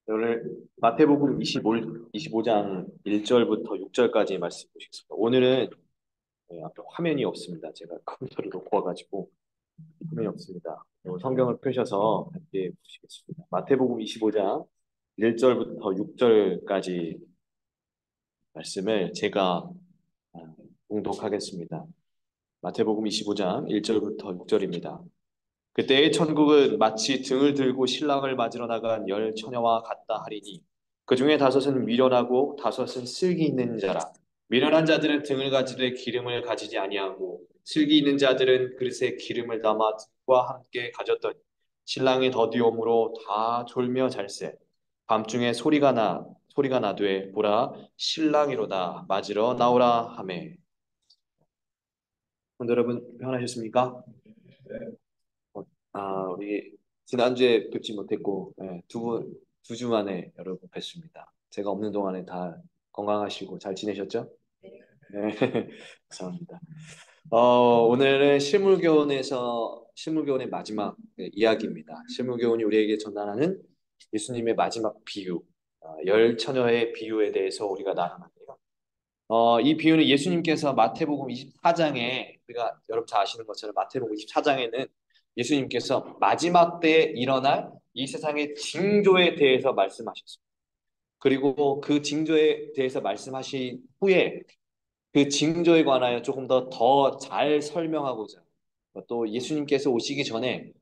오늘 마태복음 25장 1절부터 6절까지 말씀 보시겠습니다. 오늘은 앞에 화면이 없습니다. 제가 컴퓨터를 놓고 와가지고 화면이 없습니다. 성경을 펴셔서 함께 보시겠습니다. 마태복음 25장 1절부터 6절까지 말씀을 제가 봉독하겠습니다. 마태복음 25장 1절부터 6절입니다. 그때의 천국은 마치 등을 들고 신랑을 맞으러 나간 열 처녀와 같다 하리니 그 중에 다섯은 미련하고 다섯은 슬기 있는 자라. 미련한 자들은 등을 가지되 기름을 가지지 아니하고 슬기 있는 자들은 그릇에 기름을 담아 등과 함께 가졌더니 신랑이 더디옴으로 다 졸며 잘세. 밤중에 소리가 나되 보라 신랑이로다 맞으러 나오라 하매. 성도 여러분 평안하셨습니까? 우리 지난주에 뵙지 못했고, 두 주 만에 여러분 뵙습니다. 제가 없는 동안에 다 건강하시고 잘 지내셨죠? 네, 감사합니다. 오늘은 실물교훈의 마지막 이야기입니다. 실물교훈이 우리에게 전달하는 예수님의 마지막 비유, 열 처녀의 비유에 대해서 우리가 나누는데요. 이 비유는 예수님께서 마태복음 24장에 우리가 여러분 잘 아시는 것처럼 마태복음 24장에는 예수님께서 마지막 때에 일어날 이 세상의 징조에 대해서 말씀하셨습니다. 그리고 그 징조에 대해서 말씀하신 후에 그 징조에 관하여 조금 더 잘 설명하고자 또 예수님께서 오시기 전에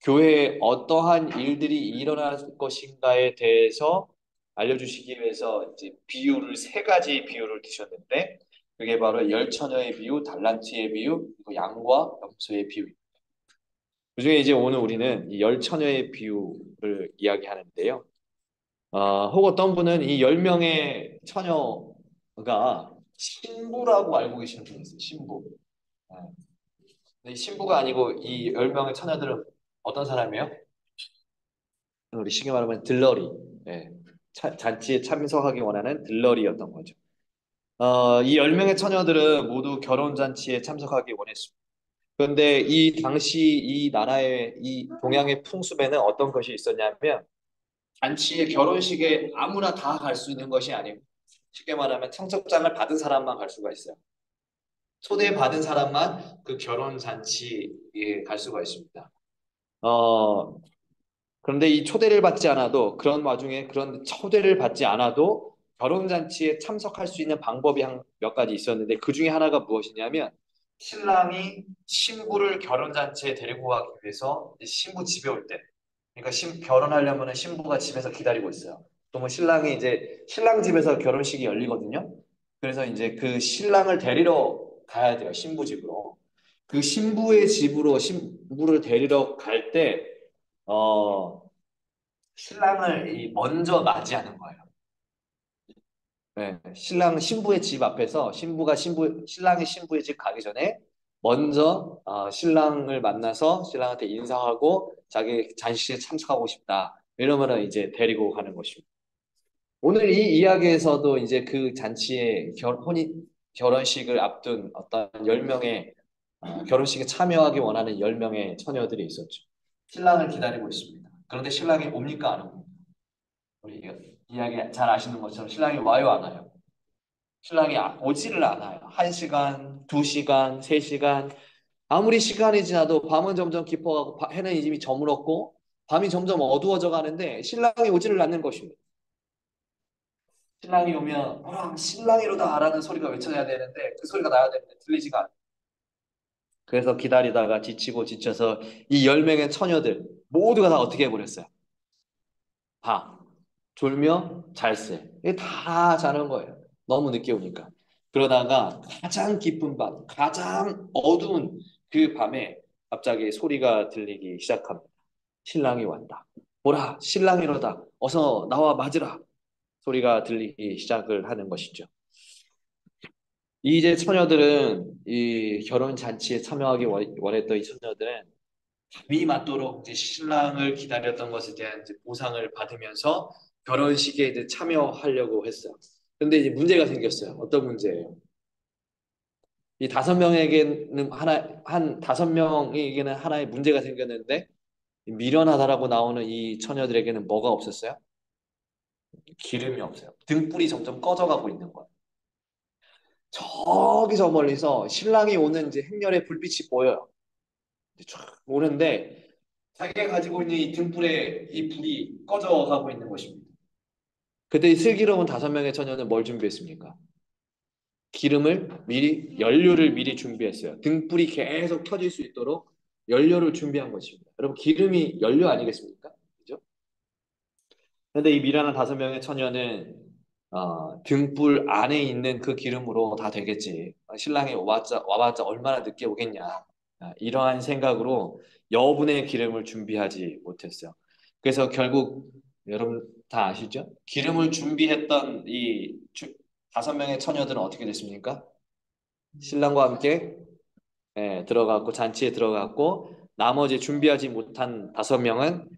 교회에 어떠한 일들이 일어날 것인가에 대해서 알려주시기 위해서 이제 세 가지 비유를 드셨는데 그게 바로 열 처녀의 비유, 달란트의 비유, 그리고 양과 염소의 비유입니다. 그중에 이제 오늘 우리는 이 열 처녀의 비유를 이야기하는데요. 혹 어떤 분은 이 열 명의 처녀가 신부라고 알고 계시는 분이 있어요. 신부. 네. 근데 이 신부가 아니고 이 열 명의 처녀들은 어떤 사람이에요? 우리 쉽게 말하면 들러리. 예. 잔치에 참석하기 원하는 들러리였던 거죠. 이 10명의 처녀들은 모두 결혼 잔치에 참석하기 원했습니다. 그런데 이 당시 이 나라의 이 동양의 풍습에는 어떤 것이 있었냐면 잔치에 결혼식에 아무나 다 갈 수 있는 것이 아니고 쉽게 말하면 청첩장을 받은 사람만 갈 수가 있어요. 초대받은 사람만 그 결혼 잔치에 갈 수가 있습니다. 어, 그런데 이 초대를 받지 않아도 그런 와중에 그런 초대를 받지 않아도 결혼잔치에 참석할 수 있는 방법이 한 몇 가지 있었는데 그 중에 하나가 무엇이냐면 신랑이 신부를 결혼잔치에 데리고 가기 위해서 신부 집에 올 때, 그러니까 결혼하려면 신부가 집에서 기다리고 있어요. 그러면 신랑이 이제 신랑 집에서 결혼식이 열리거든요. 그래서 이제 그 신랑을 데리러 가야 돼요. 신부 집으로. 그 신부의 집으로 신부를 데리러 갈 때, 어, 신랑을 먼저 맞이하는 거예요. 네, 신부의 집 앞에서 신랑이 신부의 집 가기 전에 먼저 신랑을 만나서 신랑한테 인사하고 자기 잔치에 참석하고 싶다. 이러면은 이제 데리고 가는 것입니다. 오늘 이 이야기에서도 이제 그 잔치에 결혼식을 앞둔 어떤 10명의 결혼식에 참여하기 원하는 10명의 처녀들이 있었죠. 신랑을 기다리고 있습니다. 그런데 신랑이 옵니까 안 옵니까? 우리 이야기 잘 아시는 것처럼 신랑이 와요 안 와요? 신랑이 오지를 않아요. 1시간, 2시간, 3시간 아무리 시간이 지나도 밤은 점점 깊어가고 해는 이미 저물었고 밤이 점점 어두워져 가는데 신랑이 오지를 않는 것입니다. 신랑이 오면 신랑이로다라는 소리가 외쳐져야 되는데 그 소리가 나야 되는데 들리지가 않아요. 그래서 기다리다가 지치고 지쳐서 이 10명의 처녀들 모두가 다 어떻게 해버렸어요? 다 졸며 잘세. 이게 다 자는 거예요. 너무 늦게 오니까. 그러다가 가장 깊은 밤, 가장 어두운 그 밤에 갑자기 소리가 들리기 시작합니다. 신랑이 왔다. 보라, 신랑이로다. 어서 나와 맞으라. 소리가 들리기 시작을 하는 것이죠. 이제 처녀들은 이 결혼 잔치에 참여하기 원했던 이 처녀들은 밤이 맞도록 이제 신랑을 기다렸던 것에 대한 이제 보상을 받으면서 결혼식에 이제 참여하려고 했어요. 근데 이제 문제가 생겼어요. 어떤 문제예요? 이 5명에게는 한 5명에게는 하나의 문제가 생겼는데 미련하다라고 나오는 이 처녀들에게는 뭐가 없었어요? 기름이 없어요. 등불이 점점 꺼져가고 있는 거예요. 저기서 멀리서 신랑이 오는 이제 행렬의 불빛이 보여요. 이제 쫙 오는데 자기가 가지고 있는 이 등불에 이 불이 꺼져가고 있는 것입니다. 그때 이 슬기로운 5명의 처녀는 뭘 준비했습니까? 연료를 미리 준비했어요. 등불이 계속 켜질 수 있도록 연료를 준비한 것입니다. 여러분, 기름이 연료 아니겠습니까? 그죠? 그런데 이 미련한 5명의 처녀는 등불 안에 있는 그 기름으로 다 되겠지. 신랑이 와봤자 얼마나 늦게 오겠냐. 이러한 생각으로 여분의 기름을 준비하지 못했어요. 그래서 결국 여러분 다 아시죠? 기름을 준비했던 이 5명의 처녀들은 어떻게 됐습니까? 신랑과 함께 들어갔고 잔치에 들어갔고 나머지 준비하지 못한 5명은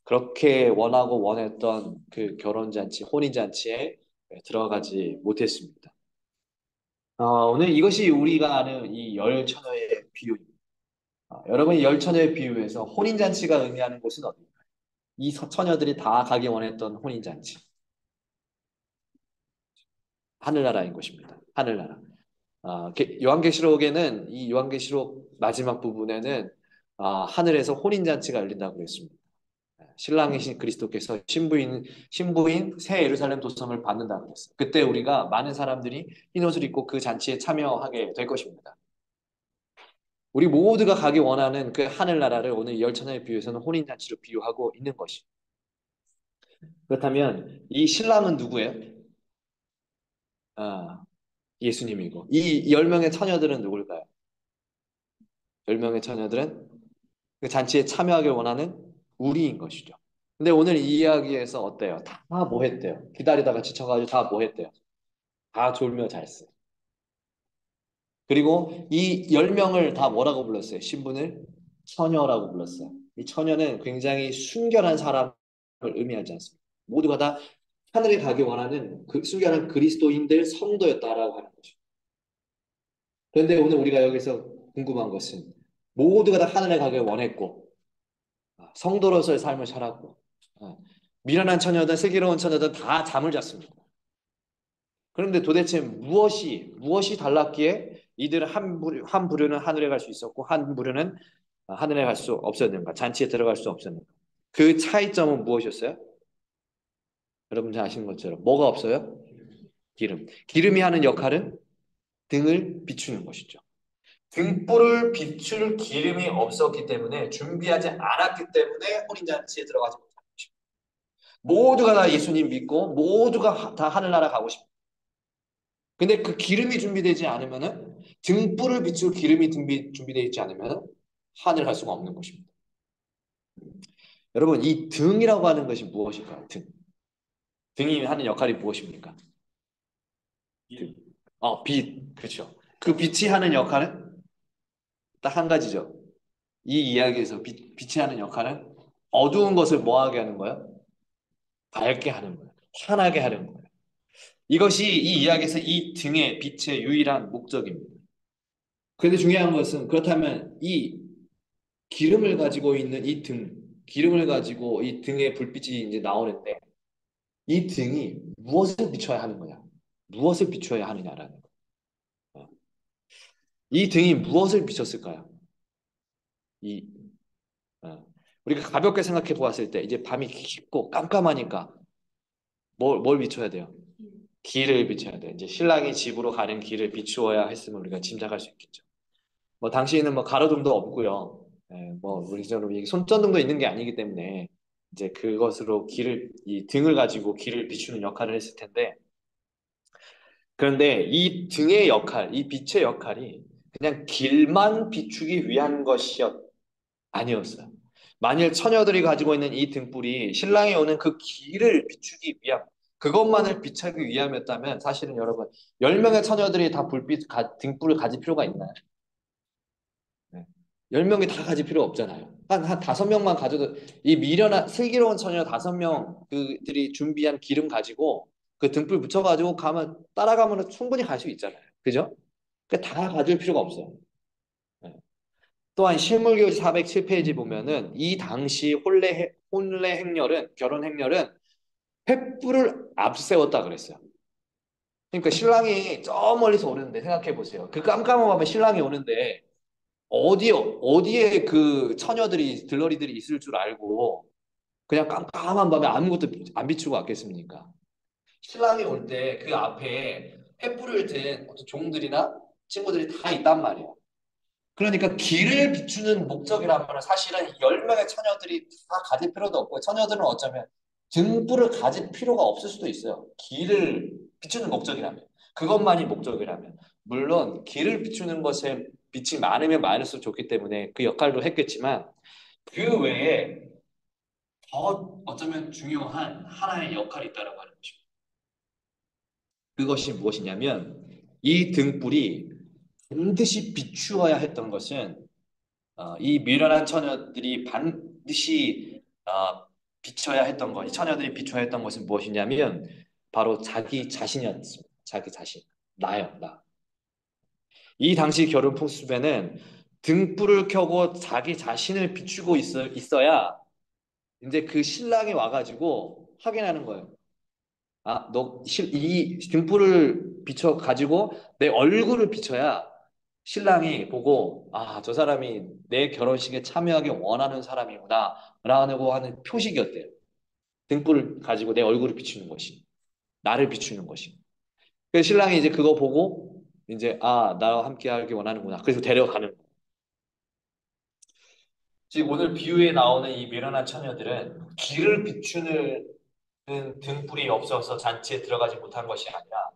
그렇게 원하고 원했던 그 결혼 잔치, 혼인 잔치에 들어가지 못했습니다. 오늘 이것이 우리가 아는 이 열 처녀의 비유입니다. 여러분, 이 열 처녀의 비유에서 혼인 잔치가 의미하는 곳은 어디입니까? 이 처녀들이 다 가기 원했던 혼인 잔치, 하늘나라인 것입니다. 하늘나라. 요한계시록에는 이 요한계시록 마지막 부분에는 하늘에서 혼인잔치가 열린다고 그랬습니다. 신랑이신 그리스도께서 신부인 새 예루살렘 도성을 받는다고 그랬어요. 그때 우리가 많은 사람들이 흰옷을 입고 그 잔치에 참여하게 될 것입니다. 우리 모두가 가기 원하는 그 하늘나라를 오늘 열천의 비유에서는 혼인잔치로 비유하고 있는 것이. 그렇다면 이 신랑은 누구예요? 아, 예수님이고 이 10명의 처녀들은 누굴까요? 10명의 처녀들은 그 잔치에 참여하길 원하는 우리인 것이죠. 근데 오늘 이 이야기에서 어때요? 다 뭐 했대요? 기다리다가 지쳐가지고 다 뭐 했대요? 다 졸며 잘했어요. 그리고 이 10명을 다 뭐라고 불렀어요? 신분을 처녀라고 불렀어요. 이 처녀는 굉장히 순결한 사람을 의미하지 않습니다. 모두가 다 하늘에 가기 원하는 그 순결한 그리스도인들 성도였다라고 하는 거죠. 그런데 오늘 우리가 여기서 궁금한 것은 모두가 다 하늘에 가길 원했고 성도로서의 삶을 살았고 미련한 처녀든 슬기로운 처녀든 다 잠을 잤습니다. 그런데 도대체 무엇이 달랐기에 이들 한 부류는 하늘에 갈 수 있었고 한 부류는 하늘에 갈 수 없었는가? 잔치에 들어갈 수 없었는가? 그 차이점은 무엇이었어요? 여러분 잘 아시는 것처럼 뭐가 없어요? 기름. 기름이 하는 역할은 등을 비추는 것이죠. 등불을 비출 기름이 없었기 때문에 준비하지 않았기 때문에 혼인잔치에 들어가지 못한 것입니다. 모두가 다 예수님 믿고 모두가 다 하늘나라 가고 싶어요. 근데 그 기름이 준비되지 않으면은 등불을 비출 기름이 준비되어 있지 않으면 하늘 갈 수가 없는 것입니다. 여러분, 이 등이라고 하는 것이 무엇일까요? 등. 등이 하는 역할이 무엇입니까? 등. 빛. 그렇죠. 그 빛이 하는 역할은 딱 한 가지죠. 이 이야기에서 빛이 하는 역할은 어두운 것을 뭐하게 하는 거예요? 밝게 하는 거예요. 환하게 하는 거예요. 이것이 이 이야기에서 이 등의 빛의 유일한 목적입니다. 그런데 중요한 것은 그렇다면 이 기름을 가지고 있는 기름을 가지고 이 등의 불빛이 이제 나오는데 이 등이 무엇을 비춰야 하는 거냐? 무엇을 비춰야 하느냐라는 거. 이 등이 무엇을 비췄을까요? 이 어, 우리가 가볍게 생각해 보았을 때 이제 밤이 깊고 깜깜하니까 뭘 비춰야 돼요? 길을 비춰야 돼. 이제 신랑이 집으로 가는 길을 비추어야 했으면 우리가 짐작할 수 있겠죠. 뭐 당시에는 뭐 가로등도 없고요. 뭐 우리처럼 이 손전등도 있는 게 아니기 때문에 이제 그것으로 이 등을 가지고 길을 비추는 역할을 했을 텐데 그런데 이 등의 역할, 이 빛의 역할이 그냥 길만 비추기 위한 것이었 아니었어요. 만일 처녀들이 가지고 있는 이 등불이 신랑이 오는 그 길을 비추기 위함, 그것만을 비추기 위함이었다면 사실은 여러분 10명의 처녀들이 다 등불을 가질 필요가 있나요? 네. 10명이 다 가질 필요 없잖아요. 한 5명만 가져도 이 미련한 슬기로운 처녀 5명 그들이 준비한 기름 가지고 그 등불 붙여가지고 따라가면 충분히 갈 수 있잖아요. 그죠? 다 가질 필요가 없어요. 네. 또한 실물교지 407페이지 보면은 이 당시 혼례 행렬은 결혼 행렬은 횃불을 앞세웠다 그랬어요. 그러니까 신랑이 저 멀리서 오는데 생각해 보세요. 그 깜깜한 밤에 신랑이 오는데 어디에 그 처녀들이 들러리들이 있을 줄 알고 그냥 깜깜한 밤에 아무것도 안 비추고 왔겠습니까? 신랑이 올 때 그 앞에 횃불을 든 어떤 종들이나 친구들이 다 있단 말이에요. 그러니까 길을 비추는 목적이라면 사실은 10명의 처녀들이 다 가질 필요도 없고 처녀들은 어쩌면 등불을 가질 필요가 없을 수도 있어요. 길을 비추는 목적이라면. 그것만이 목적이라면. 물론 길을 비추는 것에 빛이 많으면 많을수록 좋기 때문에 그 역할도 했겠지만 그 외에 더 어쩌면 중요한 하나의 역할이 있다고 하는 것입니다. 그것이 무엇이냐면 이 등불이 반드시 비추어야 했던 것은 이 미련한 처녀들이 반드시 비춰야 했던 것, 처녀들이 비춰야 했던 것은 무엇이냐면 바로 자기 자신이었습니다. 자기 자신, 나요, 나. 이 당시 결혼 풍습에는 등불을 켜고 자기 자신을 비추고 있어야 이제 그 신랑이 와가지고 확인하는 거예요. 아, 이 등불을 비춰 가지고 내 얼굴을 비춰야 신랑이 보고 아, 저 사람이 내 결혼식에 참여하기 원하는 사람이구나 라고 하는 표식이었대요. 등불을 가지고 내 얼굴을 비추는 것이 나를 비추는 것이. 그래서 신랑이 이제 그거 보고 이제 아, 나와 함께 하기 원하는구나. 그래서 데려가는 거예요. 지금 오늘 비유에 나오는 이 미련한 처녀들은 길을 비추는 등불이 없어서 잔치에 들어가지 못한 것이 아니라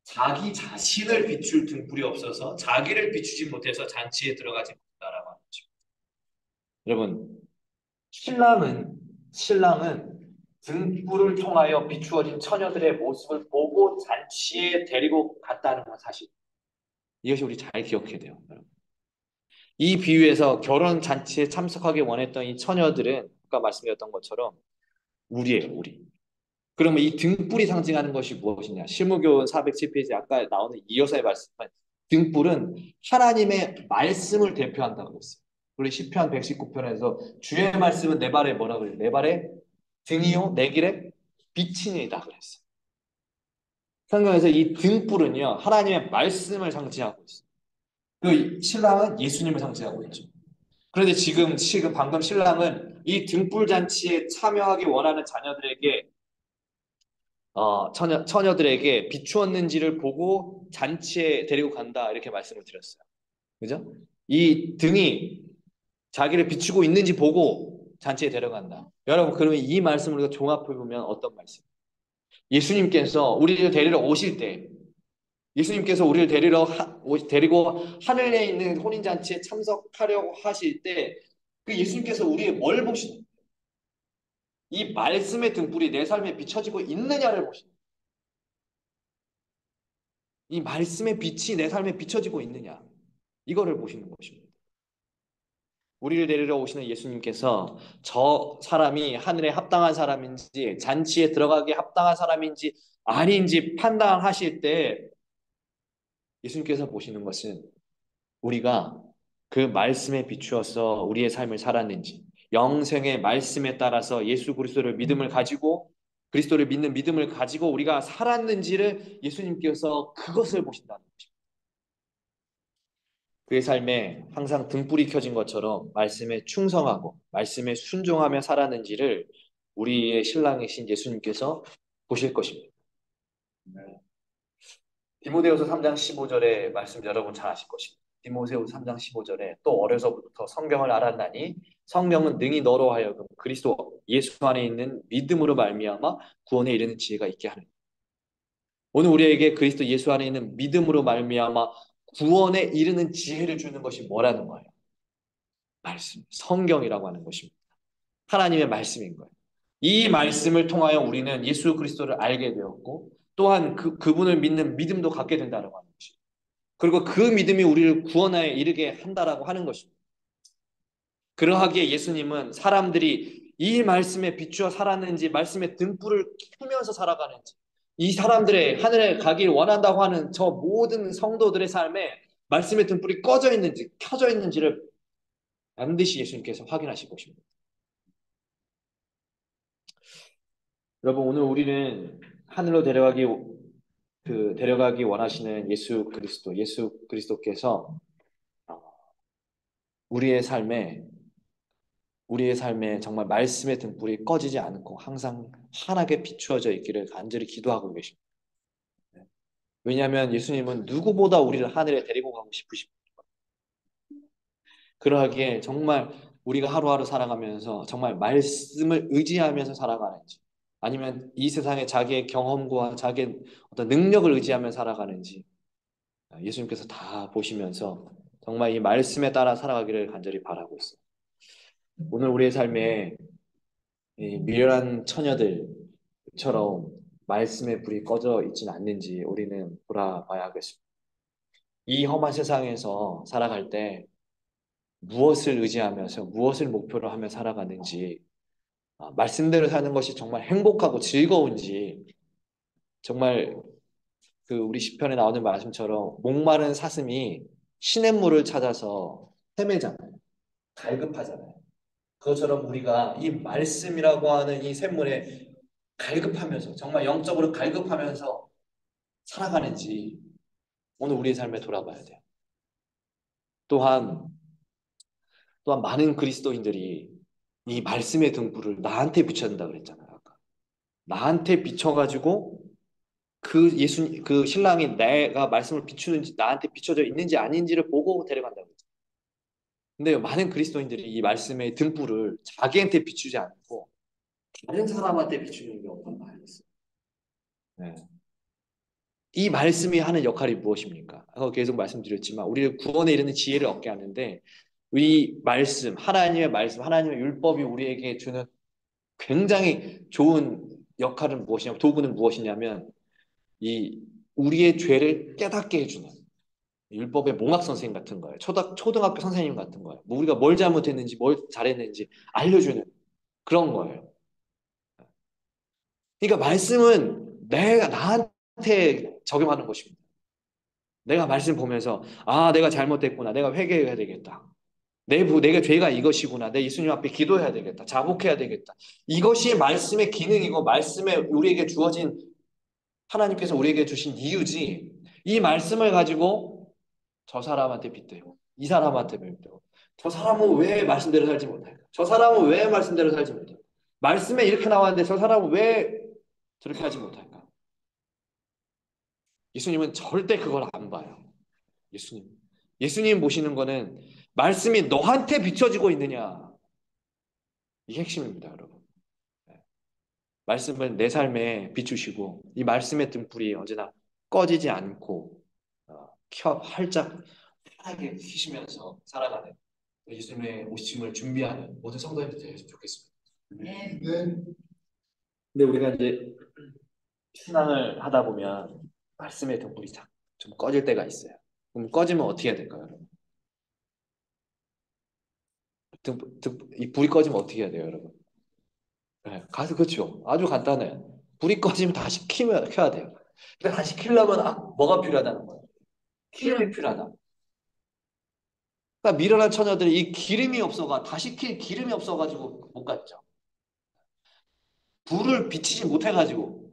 자기 자신을 비출 등불이 없어서 자기를 비추지 못해서 잔치에 들어가지 못했다라고 하는 거죠. 여러분, 신랑은 등불을 통하여 비추어진 처녀들의 모습을 보고 잔치에 데리고 갔다는 건 사실. 이것이 우리 잘 기억해야 돼요. 여러분. 이 비유에서 결혼 잔치에 참석하기 원했던 이 처녀들은 아까 말씀드렸던 것처럼 우리예요, 우리. 그러면 이 등불이 상징하는 것이 무엇이냐? 실무교훈 407페이지 아까 나오는 이어서의 말씀은 등불은 하나님의 말씀을 대표한다고 그랬어요. 우리 시편 119편에서 주의 말씀은 내 발에 뭐라 그래요? 내 발에 등이요 내 길에 빛이니이다 그랬어요. 성경에서 이 등불은요 하나님의 말씀을 상징하고 있어요. 그 신랑은 예수님을 상징하고 있죠. 그런데 지금 방금 신랑은 이 등불 잔치에 참여하기 원하는 자녀들에게 처녀들에게 비추었는지를 보고 잔치에 데리고 간다 이렇게 말씀을 드렸어요. 그죠? 이 등이 자기를 비추고 있는지 보고 잔치에 데려간다. 여러분 그러면 이 말씀을 우리가 종합해 보면 어떤 말씀? 예수님께서 우리를 데리러 오실 때 예수님께서 우리를 데리고 하늘에 있는 혼인 잔치에 참석하려고 하실 때 그 예수님께서 우리의 뭘 보시는? 이 말씀의 등불이 내 삶에 비춰지고 있느냐를 보시는. 이 말씀의 빛이 내 삶에 비춰지고 있느냐. 이거를 보시는 것입니다. 우리를 데리러 오시는 예수님께서 저 사람이 하늘에 합당한 사람인지 잔치에 들어가기에 합당한 사람인지 아닌지 판단하실 때 예수님께서 보시는 것은 우리가 그 말씀에 비추어서 우리의 삶을 살았는지 영생의 말씀에 따라서 예수 그리스도를 믿음을 가지고 그리스도를 믿는 믿음을 가지고 우리가 살았는지를 예수님께서 그것을 보신다는 것입니다. 그의 삶에 항상 등불이 켜진 것처럼 말씀에 충성하고 말씀에 순종하며 살았는지를 우리의 신랑이신 예수님께서 보실 것입니다. 네. 디모데후서 3장 15절의 말씀 여러분 잘 아실 것입니다. 디모데후서 3장 15절에 또 어려서부터 성경을 알았나니 성경은 능히 너로 하여금 그리스도 예수 안에 있는 믿음으로 말미암아 구원에 이르는 지혜가 있게 하는. 오늘 우리에게 그리스도 예수 안에 있는 믿음으로 말미암아 구원에 이르는 지혜를 주는 것이 뭐라는 거예요? 말씀, 성경이라고 하는 것입니다. 하나님의 말씀인 거예요. 이 말씀을 통하여 우리는 예수 그리스도를 알게 되었고 또한 그분을 믿는 믿음도 갖게 된다는 하는 것입니다. 그리고 그 믿음이 우리를 구원에 이르게 한다라고 하는 것입니다. 그러하기에 예수님은 사람들이 이 말씀에 비추어 살았는지 말씀의 등불을 켜면서 살아가는지 이 사람들의 하늘에 가길 원한다고 하는 저 모든 성도들의 삶에 말씀의 등불이 꺼져 있는지 켜져 있는지를 반드시 예수님께서 확인하실 것입니다. 여러분, 오늘 우리는 하늘로 데려가기 원하시는 예수 그리스도께서 어, 우리의 삶에, 우리의 삶에 정말 말씀의 등불이 꺼지지 않고 항상 환하게 비추어져 있기를 간절히 기도하고 계십니다. 왜냐하면 예수님은 누구보다 우리를 하늘에 데리고 가고 싶으십니다. 그러하기에 정말 우리가 하루하루 살아가면서 정말 말씀을 의지하면서 살아가는지, 아니면 이 세상에 자기의 경험과 자기의 어떤 능력을 의지하며 살아가는지 예수님께서 다 보시면서 정말 이 말씀에 따라 살아가기를 간절히 바라고 있어요. 오늘 우리의 삶에 이 미련한 처녀들처럼 말씀의 불이 꺼져 있지는 않는지 우리는 돌아봐야 하겠습니다. 이 험한 세상에서 살아갈 때 무엇을 의지하면서 무엇을 목표로 하며 살아가는지, 말씀대로 사는 것이 정말 행복하고 즐거운지, 정말 우리 시편에 나오는 말씀처럼 목마른 사슴이 시냇물을 찾아서 헤매잖아요. 갈급하잖아요. 그것처럼 우리가 이 말씀이라고 하는 이 샘물에 갈급하면서 정말 영적으로 갈급하면서 살아가는지 오늘 우리의 삶에 돌아봐야 돼요. 또한 많은 그리스도인들이 이 말씀의 등불을 나한테 비춰야 된다 그랬잖아요. 아까. 나한테 비춰가지고 그 신랑이 내가 말씀을 비추는지 나한테 비춰져 있는지 아닌지를 보고 데려간다고 했잖아요. 근데 많은 그리스도인들이 이 말씀의 등불을 자기한테 비추지 않고 다른 사람한테 비추는 경우가 많이 있어요. 네. 이 말씀이 하는 역할이 무엇입니까? 계속 말씀드렸지만 우리를 구원에 이르는 지혜를 얻게 하는데, 이 말씀, 하나님의 말씀, 하나님의 율법이 우리에게 주는 굉장히 좋은 역할은 무엇이냐면, 도구는 무엇이냐면 이 우리의 죄를 깨닫게 해주는 율법의 몽학 선생님 같은 거예요. 초등학교 선생님 같은 거예요. 뭐 우리가 뭘 잘못했는지 뭘 잘했는지 알려주는 그런 거예요. 그러니까 말씀은 내가 나한테 적용하는 것입니다. 내가 말씀 보면서 내가 잘못했구나. 내가 회개해야 되겠다. 내가 죄가 이것이구나. 내 예수님 앞에 기도해야 되겠다. 자복해야 되겠다. 이것이 말씀의 기능이고 말씀에 우리에게 주어진 하나님께서 우리에게 주신 이유지. 이 말씀을 가지고 저 사람한테 빗대고 이 사람한테 빗대고 저 사람은 왜 말씀대로 살지 못할까? 저 사람은 왜 말씀대로 살지 못할까? 말씀에 이렇게 나왔는데 저 사람은 왜 저렇게 하지 못할까? 예수님은 절대 그걸 안 봐요. 예수님. 예수님 보시는 거는 말씀이 너한테 비춰지고 있느냐. 이게 핵심입니다, 여러분. 네. 말씀을 내 삶에 비추시고 이 말씀의 등불이 언제나 꺼지지 않고 활짝 편하게 켜시면서 살아가는 예수님의 오심을 준비하는 모든 성도님들 되었으면 좋겠습니다. 네. 근데 우리가 이제 신앙을 하다 보면 말씀의 등불이 좀 꺼질 때가 있어요. 그럼 꺼지면 어떻게 해야 될까요, 여러분? 이 불이 꺼지면 어떻게 해야 돼요, 여러분? 네, 가서 그렇죠. 아주 간단해요. 불이 꺼지면 다시 켜야 돼요. 근데 다시 켜려면 뭐가 필요하다는 거예요? 기름이 필요하다. 그러니까 미련한 처녀들이 이 기름이 없어가 다시 킬 기름이 없어가지고 못 갔죠. 불을 비치지 못해가지고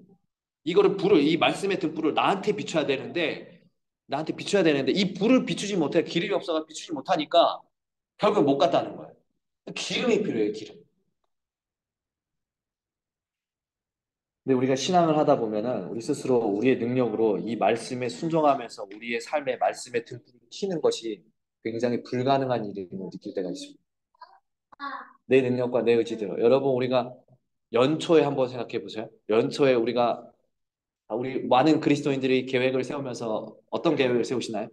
이 말씀의 등불을 나한테 비춰야 되는데 이 불을 비추지 못해 기름이 없어가 비추지 못하니까 결국 못 갔다는 거예요. 기름이 필요해요, 기름. 근데 우리가 신앙을 하다 보면은 우리 스스로 우리의 능력으로 이 말씀에 순종하면서 우리의 삶에 말씀의 등불을 켜는 것이 굉장히 불가능한 일임을 느낄 때가 있습니다. 내 능력과 내 의지대로. 여러분, 우리가 연초에 한번 생각해 보세요. 연초에 우리 많은 그리스도인들이 계획을 세우면서 어떤 계획을 세우시나요?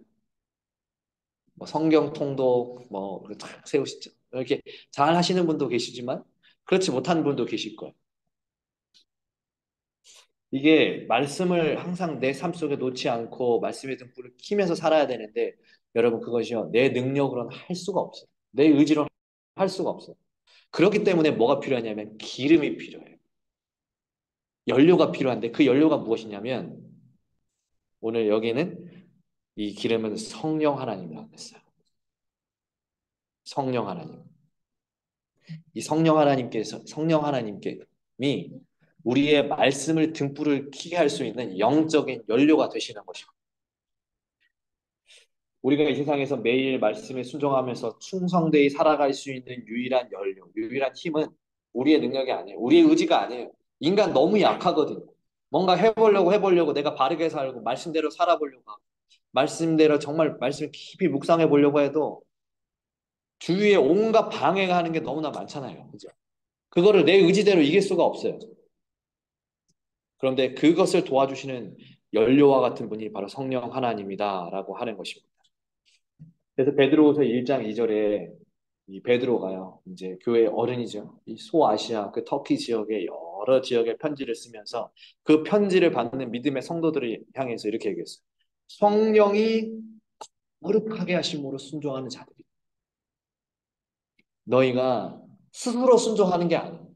뭐 성경 통독 쫙 세우시죠. 이렇게 잘 하시는 분도 계시지만 그렇지 못한 분도 계실 거예요. 이게 말씀을 항상 내 삶 속에 놓지 않고 말씀의 등불을 키면서 살아야 되는데, 여러분, 그것이요 내 능력으로는 할 수가 없어요. 내 의지로는 할 수가 없어요. 그렇기 때문에 뭐가 필요하냐면 기름이 필요해요. 연료가 필요한데 그 연료가 무엇이냐면 오늘 여기는 이 기름은 성령 하나님이라고 했어요. 성령 하나님. 이 성령 하나님께서 성령 하나님께미 우리의 말씀을 등불을 켜게 할 수 있는 영적인 연료가 되시는 것입니다. 우리가 이 세상에서 매일 말씀에 순종하면서 충성되이 살아갈 수 있는 유일한 연료, 유일한 힘은 우리의 능력이 아니에요. 우리의 의지가 아니에요. 인간 너무 약하거든요. 뭔가 해보려고 내가 바르게 살고 말씀대로 살아보려고 하고 말씀대로 정말 말씀 깊이 묵상해 보려고 해도 주위에 온갖 방해가 하는 게 너무나 많잖아요. 그죠? 그거를 내 의지대로 이길 수가 없어요. 그런데 그것을 도와주시는 연료와 같은 분이 바로 성령 하나님이다라고 하는 것입니다. 그래서 베드로후서 1장 2절에 이 베드로가요, 이제 교회 어른이죠. 이 소아시아 그 터키 지역의 여러 지역에 편지를 쓰면서 그 편지를 받는 믿음의 성도들을 향해서 이렇게 얘기했어요. 성령이 거룩하게 하심으로 순종하는 자들이 너희가 스스로 순종하는 게 아니에요.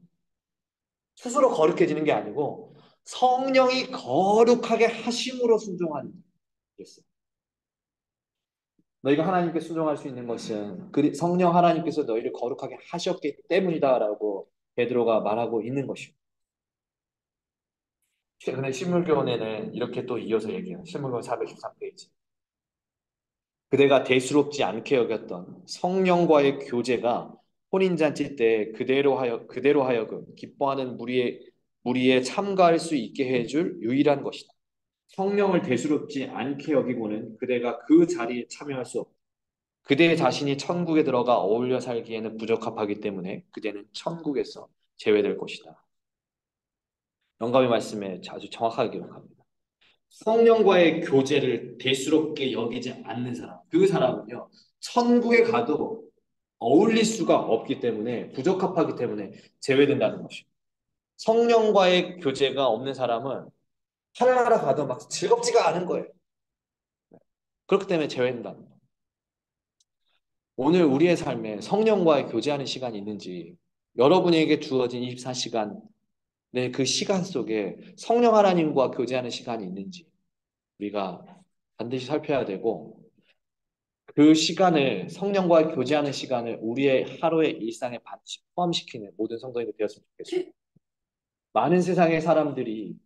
스스로 거룩해지는 게 아니고 성령이 거룩하게 하심으로 순종하는 자였어요. 너희가 하나님께 순종할 수 있는 것은 성령 하나님께서 너희를 거룩하게 하셨기 때문이다라고 베드로가 말하고 있는 것이고 최근에 신물교원에는 이렇게 또 이어서 얘기해요. 신물교원 413페이지. 그대가 대수롭지 않게 여겼던 성령과의 교제가 혼인잔치 때 그대로 하여금 기뻐하는 무리에 참가할 수 있게 해줄 유일한 것이다. 성령을 대수롭지 않게 여기고는 그대가 그 자리에 참여할 수 없다. 그대 자신이 천국에 들어가 어울려 살기에는 부적합하기 때문에 그대는 천국에서 제외될 것이다. 영감의 말씀에 아주 정확하게 기록합니다. 성령과의 교제를 대수롭게 여기지 않는 사람, 그 사람은요, 천국에 가도 어울릴 수가 없기 때문에, 부적합하기 때문에 제외된다는 것입니다. 성령과의 교제가 없는 사람은 하늘나라 가도 막 즐겁지가 않은 거예요. 그렇기 때문에 제외된다. 오늘 우리의 삶에 성령과의 교제하는 시간이 있는지, 여러분에게 주어진 24시간, 그 시간 속에 성령 하나님과 교제하는 시간이 있는지, 우리가 반드시 살펴야 되고, 그 시간을 성령과 교제하는 시간을 우리의 하루의 일상에 반드시 포함시키는 모든 성도님이 되었으면 좋겠습니다. 많은 세상의 사람들이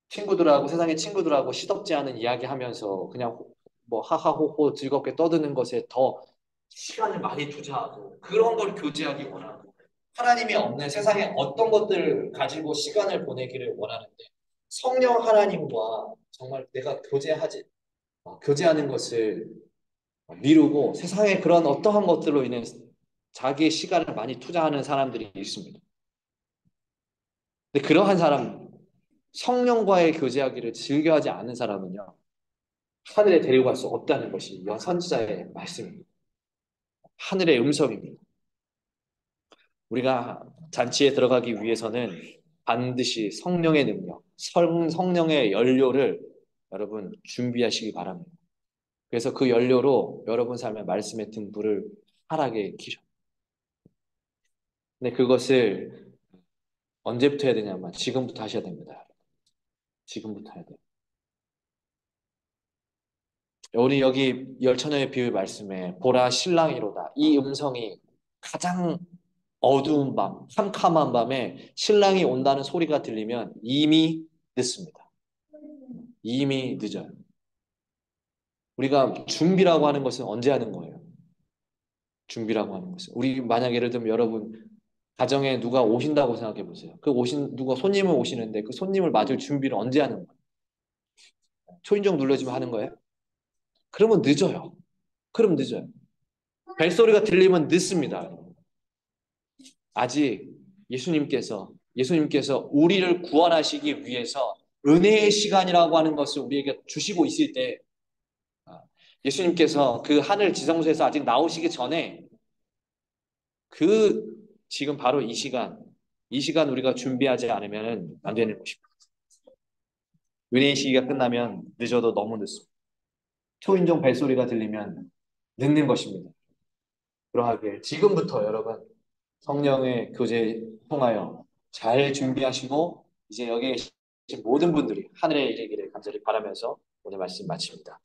세상의 친구들하고 시덥지 않은 이야기하면서 그냥 뭐 하하호호 즐겁게 떠드는 것에 더 시간을 많이 투자하고 그런 걸 교제하기 원하고 하나님이 없는 세상에 어떤 것들을 가지고 시간을 보내기를 원하는데 성령 하나님과 정말 내가 교제하는 것을 미루고 세상의 그런 어떠한 것들로 인해 자기의 시간을 많이 투자하는 사람들이 있습니다. 근데 그러한 사람, 성령과의 교제하기를 즐겨하지 않는 사람은요, 하늘에 데려갈 수 없다는 것이 선지자의 말씀입니다. 하늘의 음성입니다. 우리가 잔치에 들어가기 위해서는 반드시 성령의 능력, 성령의 연료를 여러분 준비하시기 바랍니다. 그래서 그 연료로 여러분 삶의 말씀의 등불을 환하게 키셔. 근데 그것을 언제부터 해야 되냐면 지금부터 하셔야 됩니다. 지금부터 해야 돼요. 우리 여기 열처녀의 비유 말씀에 보라 신랑이로다. 이 음성이 가장 어두운 밤, 캄캄한 밤에 신랑이 온다는 소리가 들리면 이미 늦습니다. 이미 늦어요. 우리가 준비라고 하는 것은 언제 하는 거예요? 준비라고 하는 것은. 우리 만약 예를 들면 여러분 가정에 누가 오신다고 생각해 보세요. 누가 손님을 오시는데 그 손님을 맞을 준비를 언제 하는 거예요? 초인종 눌러주면 하는 거예요? 그러면 늦어요. 그럼 늦어요. 벨소리가 들리면 늦습니다. 아직 예수님께서 우리를 구원하시기 위해서 은혜의 시간이라고 하는 것을 우리에게 주시고 있을 때 예수님께서 그 하늘 지성소에서 아직 나오시기 전에 그 지금 바로 이 시간 우리가 준비하지 않으면 안 되는 것입니다. 은혜의 시기가 끝나면 늦어도 너무 늦습니다. 초인종 벨소리가 들리면 늦는 것입니다. 그러하게 지금부터 여러분 성령의 교제 통하여 잘 준비하시고 이제 여기에 계신 모든 분들이 하늘에 이르기를 간절히 바라면서 오늘 말씀 마칩니다.